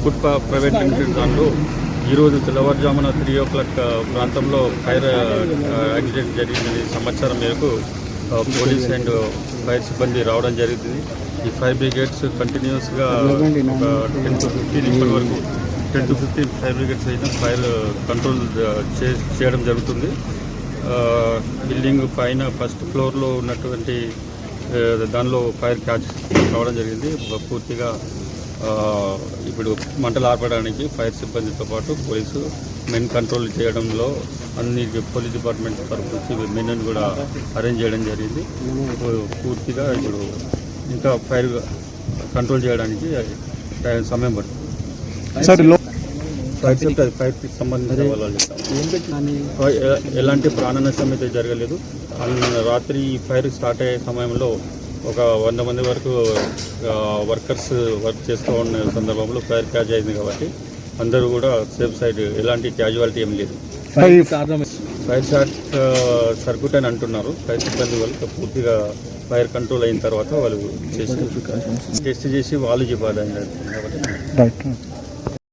Food private limited దాంట్లో ఈరోజు తెల్లవారుజామున 3 o'clock ప్రాంతంలో ఫైర్ యాక్సిడెంట్ జరిగిందని సమాచారం మేరకు పోలీస్ అండ్ ఫైర్ సిబ్బంది రావడం జరుగుతుంది. ఈ ఫైర్ బ్రిగేడ్స్ కంటిన్యూస్గా ఒక 10 to 15 ఇప్పటి వరకు 10 to 15 ఫైర్ బ్రిగేడ్స్ అయితే ఫైర్ కంట్రోల్ చేయడం జరుగుతుంది. బిల్డింగ్ పైన ఫస్ట్ ఫ్లోర్లో ఉన్నటువంటి దానిలో ఫైర్ క్యాచ్ కావడం జరిగింది. పూర్తిగా ఇప్పుడు మంటలు ఆర్పడానికి ఫైర్ సిబ్బందితో పాటు పోలీసు మెయిన్ కంట్రోల్ చేయడంలో అన్ని పోలీస్ డిపార్ట్మెంట్ తరఫు మెయిన్ కూడా అరేంజ్ చేయడం జరిగింది. పూర్తిగా ఇప్పుడు ఇంకా ఫైర్ కంట్రోల్ చేయడానికి సమయం పడుతుంది. ఫైర్కి సంబంధించిన వాళ్ళు ఎలాంటి ప్రాణ నష్టం అయితే జరగలేదు. రాత్రి ఫైర్ స్టార్ట్ అయ్యే సమయంలో ఒక 100 మంది వరకు వర్కర్స్ వర్క్ చేస్తూ ఉన్న సందర్భంలో ఫైర్ క్యాచ్ అయింది కాబట్టి అందరూ కూడా సేఫ్ సైడ్, ఎలాంటి క్యాజువాలిటీ ఏం లేదు. ఫైర్ షార్ట్ సర్క్యూట్ అని అంటున్నారు. ఫైర్ సిబ్బంది వాళ్ళు పూర్తిగా ఫైర్ కంట్రోల్ అయిన తర్వాత వాళ్ళు టెస్ట్ చేసి వాళ్ళు చెప్పాలి కాబట్టి